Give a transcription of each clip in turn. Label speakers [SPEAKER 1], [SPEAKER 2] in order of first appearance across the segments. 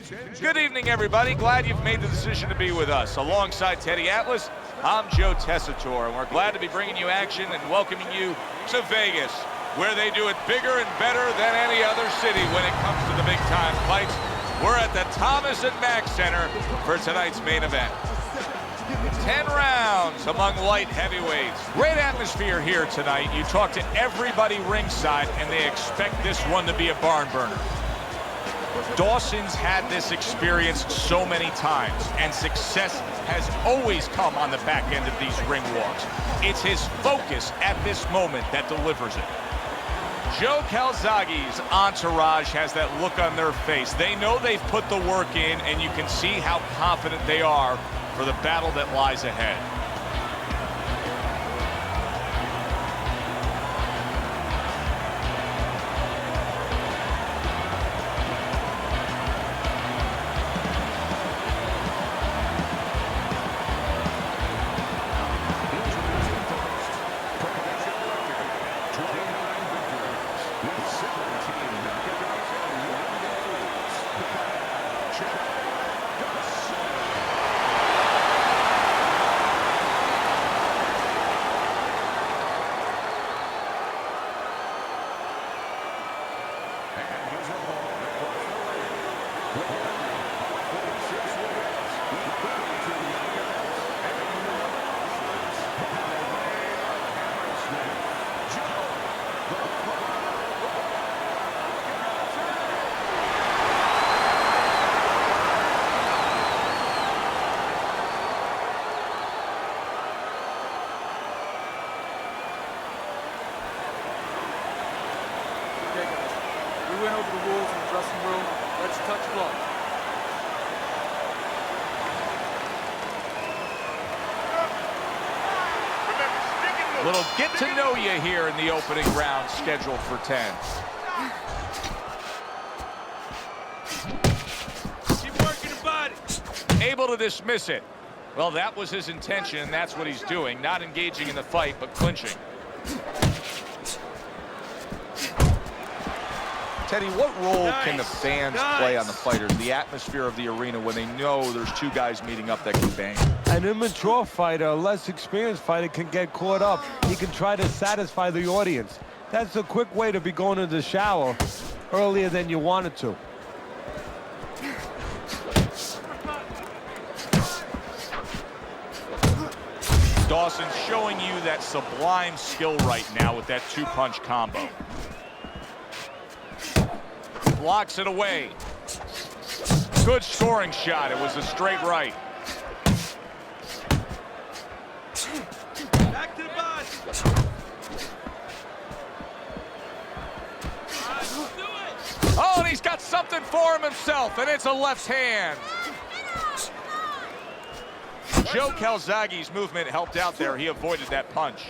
[SPEAKER 1] Good evening, everybody. Glad you've made the decision to be with us. Alongside Teddy Atlas, I'm Joe Tessitore, and we're glad to be bringing you action and welcoming you to Vegas, where they do it bigger and better than any other city when it comes to the big-time fights. We're at the Thomas & Mack Center for tonight's main event. 10 rounds among light heavyweights. Great atmosphere here tonight. You talk to everybody ringside, and they expect this one to be a barn burner. Dawson's had this experience so many times, and success has always come on the back end of these ring walks. It's his focus at this moment that delivers it. Joe Calzaghe's entourage has that look on their face. They know they've put the work in, and you can see how confident they are for the battle that lies ahead.
[SPEAKER 2] We went over the rules in the dressing room. Let's touch gloves.
[SPEAKER 1] Little get to know you here in the opening round, scheduled for 10.
[SPEAKER 2] Keep working the body.
[SPEAKER 1] Able to dismiss it. Well, that was his intention, and that's what he's doing. Not engaging in the fight, but clinching. Teddy, what role can the fans play on the fighters, the atmosphere of the arena, when they know there's two guys meeting up that can bang?
[SPEAKER 3] An immature fighter, a less experienced fighter, can get caught up. He can try to satisfy the audience. That's a quick way to be going to the shower earlier than you wanted to.
[SPEAKER 1] Dawson's showing you that sublime skill right now with that two-punch combo. Blocks it away. Good scoring shot. It was a straight right.
[SPEAKER 2] Back to the body.
[SPEAKER 1] Oh, and he's got something for him himself, and it's a left hand. Joe Calzaghe's movement helped out there. He avoided that punch.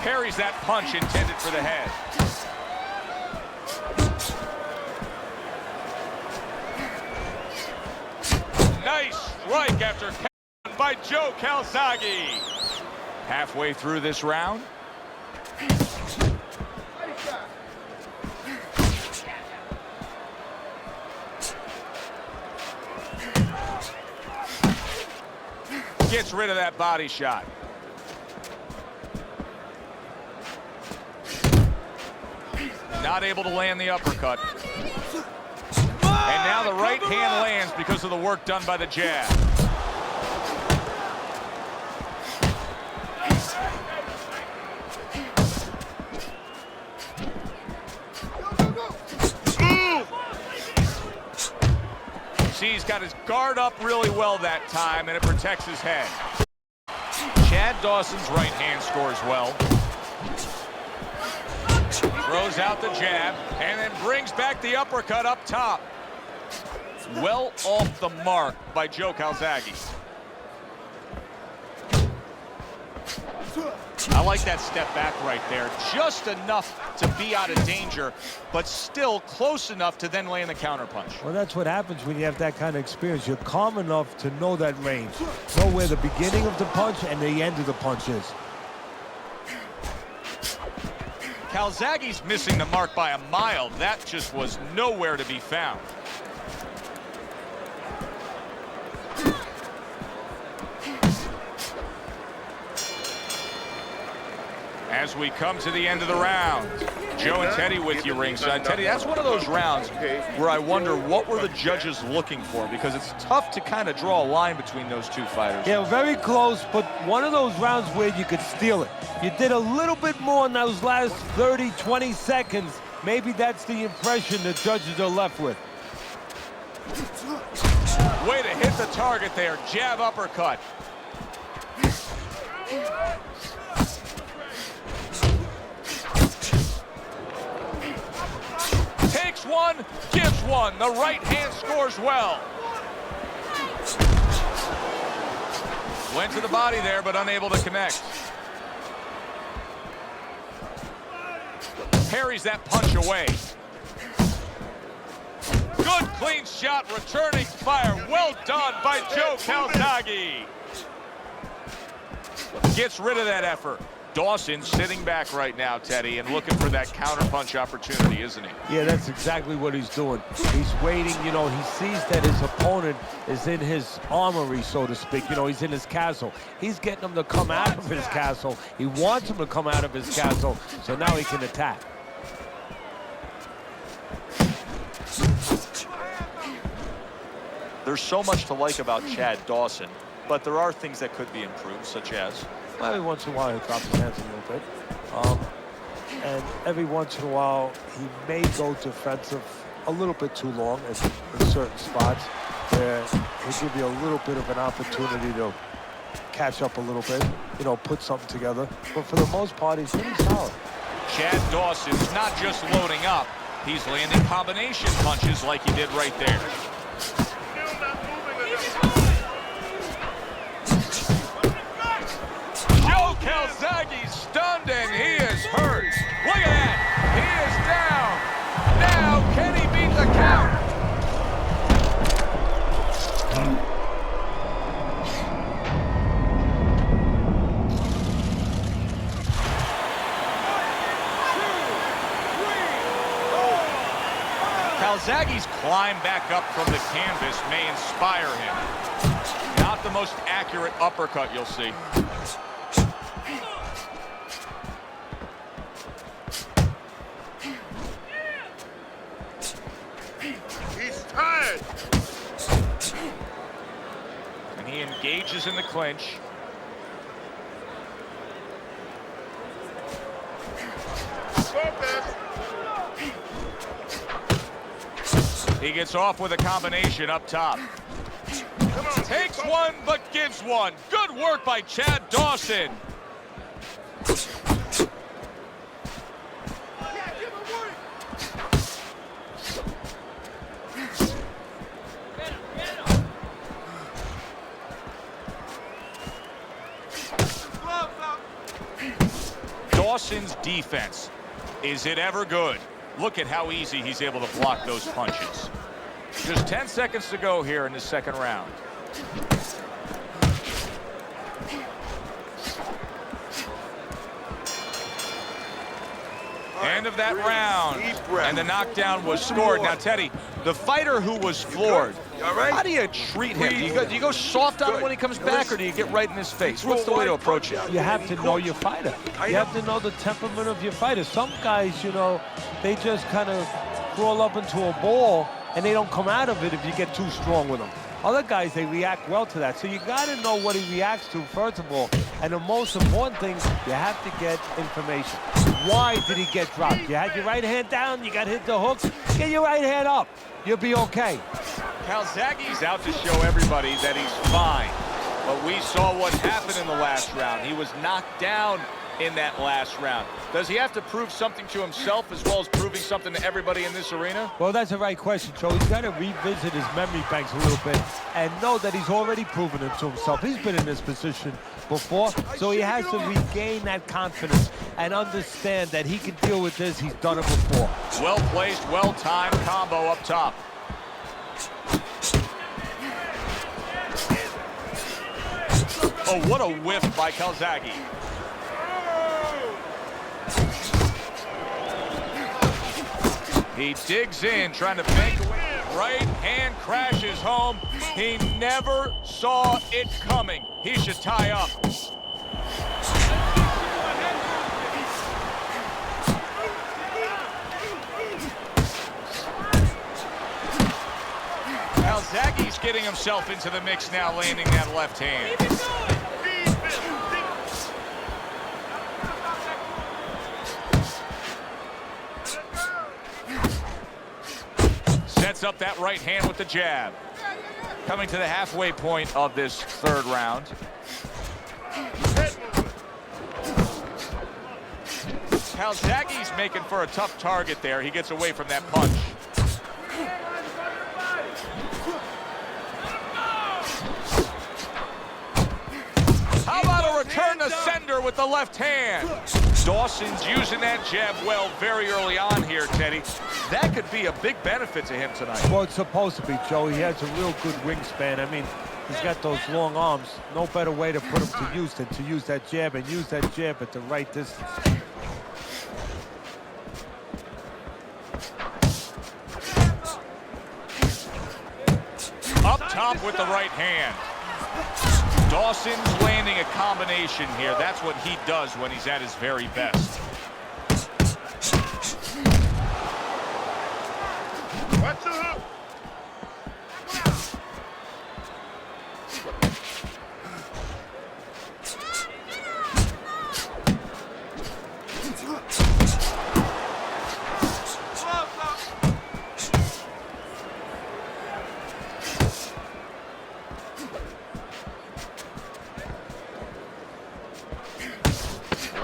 [SPEAKER 1] Parries that punch intended for the head. Nice strike after count by Joe Calzaghe. Halfway through this round. Gets rid of that body shot. Not able to land the uppercut. And now the right hand lands because of the work done by the jab. See, he's got his guard up really well that time, and it protects his head. Chad Dawson's right hand scores well. Throws out the jab, and then brings back the uppercut up top. Well off the mark by Joe Calzaghe. I like that step back right there. Just enough to be out of danger, but still close enough to then land the counterpunch.
[SPEAKER 3] Well, that's what happens when you have that kind of experience. You're calm enough to know that range. Know where the beginning of the punch and the end of the punch is.
[SPEAKER 1] Calzaghe's missing the mark by a mile. That just was nowhere to be found. As we come to the end of the round, Joe and Teddy with you ringside. Teddy, that's one of those rounds where I wonder what were the judges looking for, because it's tough to kind of draw a line between those two fighters.
[SPEAKER 3] Yeah, very close, but one of those rounds where you could steal it. You did a little bit more in those last 30, 20 seconds. Maybe that's the impression the judges are left with.
[SPEAKER 1] Way to hit the target there. Jab uppercut. Takes one, gives one. The right hand scores well. Went to the body there, but unable to connect. Parries that punch away. Good clean shot, returning fire. Well done by Joe Calzaghe. Gets rid of that effort. Dawson sitting back right now, Teddy, and looking for that counterpunch opportunity, isn't he?
[SPEAKER 3] Yeah, that's exactly what he's doing. He's waiting, you know, he sees that his opponent is in his armory, so to speak. You know, he's in his castle. He's getting him to come out of his castle. He wants him to come out of his castle, so now he can attack.
[SPEAKER 1] There's so much to like about Chad Dawson, but there are things that could be improved, such as?
[SPEAKER 3] Every once in a while, he drops his hands a little bit. And every once in a while, he may go defensive a little bit too long in certain spots where he'll give you a little bit of an opportunity to catch up a little bit, you know, put something together. But for the most part, he's pretty solid.
[SPEAKER 1] Chad Dawson's not just loading up, he's landing combination punches like he did right there. Joe Calzaghe stunned and he is hurt. Look at that. He is down. Now can he beat the count? Calzaghe's climb back up from the canvas may inspire him. Not the most accurate uppercut you'll see.
[SPEAKER 4] He's tired.
[SPEAKER 1] And he engages in the clinch.
[SPEAKER 4] Focus.
[SPEAKER 1] He gets off with a combination up top. Takes one, but gives one. Good work by Chad Dawson. Dawson's defense. Is it ever good? Look at how easy he's able to block those punches. Just 10 seconds to go here in the second round. End of that round, and the knockdown was scored. Now, Teddy, the fighter who was floored, how do you treat him? Do you go soft on him when he comes back, or do you get right in his face? What's the way to approach it?
[SPEAKER 3] You have to know your fighter. You have to know the temperament of your fighter. Some guys, you know, they just kind of crawl up into a ball and they don't come out of it if you get too strong with them. Other guys, they react well to that. So you got to know what he reacts to, first of all. And the most important thing, you have to get information. Why did he get dropped? You had your right hand down, you got hit the hook. Get your right hand up. You'll be okay.
[SPEAKER 1] Calzaghe's out to show everybody that he's fine. But we saw what happened in the last round. He was knocked down in that last round. Does he have to prove something to himself as well as proving something to everybody in this arena?
[SPEAKER 3] Well, that's the right question, Joe. He's got to revisit his memory banks a little bit and know that he's already proven it to himself. He's been in this position before, so he has to regain that confidence and understand that he can deal with this. He's done it before.
[SPEAKER 1] Well-placed, well-timed combo up top. Oh, what a whiff by Calzaghe. He digs in, trying to bank away. Right hand crashes home. He never saw it coming. He should tie up. getting himself into the mix now, landing that left hand. Sets up that right hand with the jab. Coming to the halfway point of this third round. Calzaghe's making for a tough target there. He gets away from that punch. How about a return to sender with the left hand? Dawson's using that jab well very early on here, Teddy. That could be a big benefit to him tonight.
[SPEAKER 3] Well, it's supposed to be, Joe. He has a real good wingspan. I mean, he's got those long arms. No better way to put him to use than to use that jab and use that jab at the right distance.
[SPEAKER 1] Up top with the right hand. Dawson's landing a combination here. That's what he does when he's at his very best.
[SPEAKER 4] Watch the hook.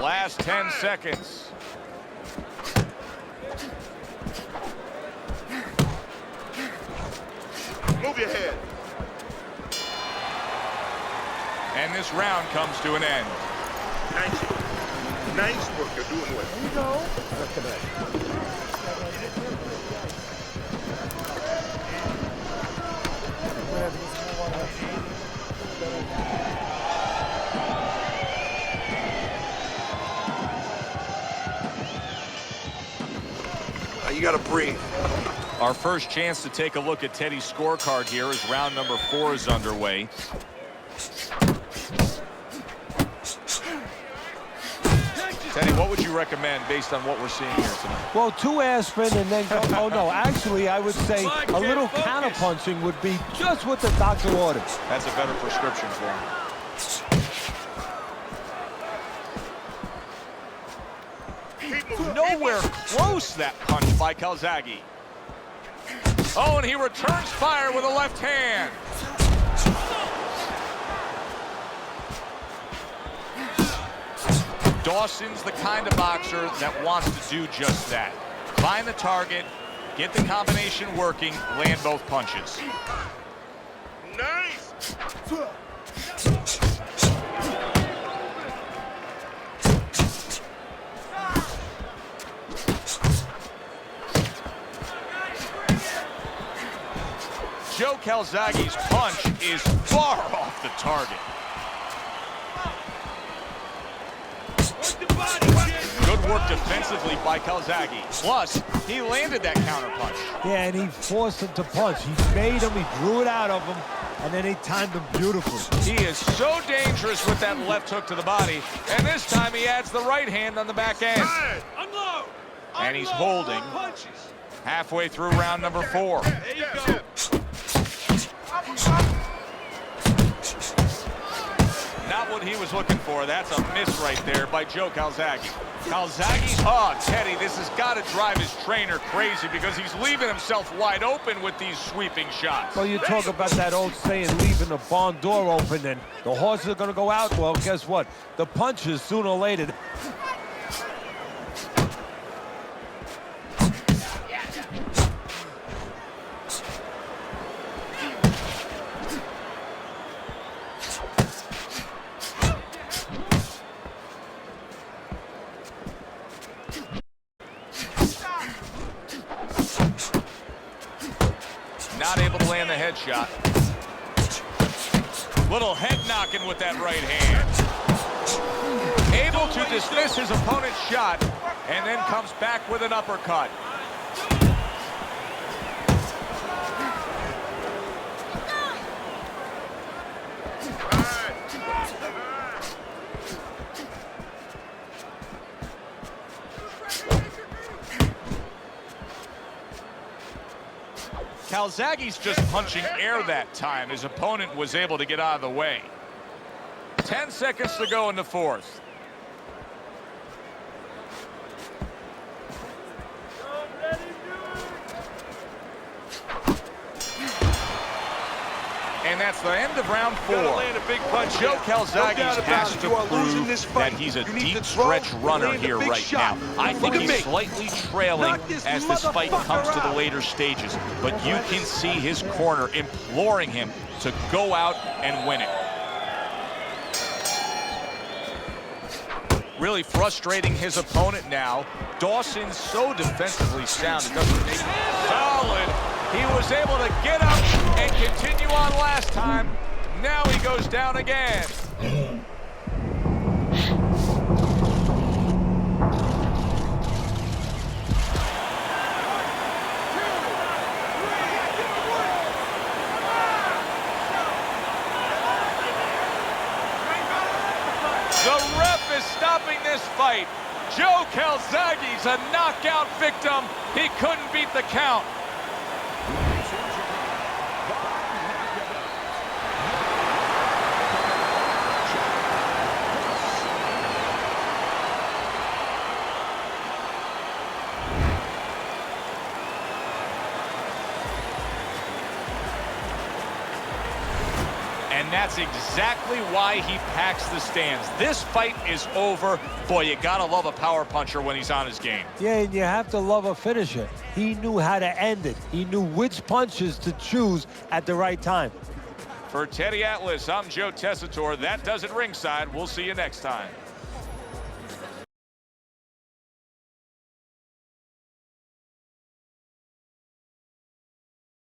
[SPEAKER 1] Last 10 seconds.
[SPEAKER 4] Move your head.
[SPEAKER 1] And this round comes to an end.
[SPEAKER 4] Nice work. You're doing well.
[SPEAKER 5] There you go. Look at that.
[SPEAKER 4] You gotta breathe.
[SPEAKER 1] Our first chance to take a look at Teddy's scorecard here as round number 4 is underway. Teddy, what would you recommend based on what we're seeing here tonight?
[SPEAKER 3] Well, 2 aspirin and then go. Oh, no. Actually, I would say a little counterpunching would be just what the doctor ordered.
[SPEAKER 1] That's a better prescription for him. Nowhere close, that punch by Calzaghe. Oh, and he returns fire with a left hand. Dawson's the kind of boxer that wants to do just that. Find the target, get the combination working, land both punches.
[SPEAKER 4] Nice.
[SPEAKER 1] Joe Calzaghe's punch is far off the target. Good work defensively by Calzaghe. Plus, he landed that counterpunch.
[SPEAKER 3] Yeah, and he forced him to punch. He made him, he drew it out of him, and then he timed him beautifully.
[SPEAKER 1] He is so dangerous with that left hook to the body, and this time he adds the right hand on the back end.
[SPEAKER 4] Unload.
[SPEAKER 1] And he's holding halfway through round number 4.
[SPEAKER 4] There you go.
[SPEAKER 1] Not what he was looking for. That's a miss right there by Joe Calzaghe. Calzaghe's, oh, Teddy, this has got to drive his trainer crazy because he's leaving himself wide open with these sweeping shots.
[SPEAKER 3] Well, you talk about that old saying, leaving the barn door open, and the horses are going to go out. Well, guess what? The punches, sooner or later.
[SPEAKER 1] Not able to land the headshot. Little head knocking with that right hand. Able to dismiss his opponent's shot and then comes back with an uppercut. Calzaghe's just punching air that time. His opponent was able to get out of the way. 10 seconds to go in the fourth. And that's the end of round 4.
[SPEAKER 4] Land a big punch.
[SPEAKER 1] Joe Calzaghe
[SPEAKER 4] No
[SPEAKER 1] has to prove that he's a deep stretch runner here right now. I think he's slightly trailing as this fight comes to the later stages, but you can see his corner imploring him to go out and win it. Really frustrating his opponent now. Dawson's so defensively sound. It doesn't make solid. He was able to get up and continue on last time. Now he goes down again. The ref is stopping this fight. Joe Calzaghe's a knockout victim. He couldn't beat the count. And that's exactly why he packs the stands. This fight is over. Boy, you gotta love a power puncher when he's on his game.
[SPEAKER 3] Yeah, and you have to love a finisher. He knew how to end it. He knew which punches to choose at the right time.
[SPEAKER 1] For Teddy Atlas, I'm Joe Tessitore. That does it ringside. We'll see you next time.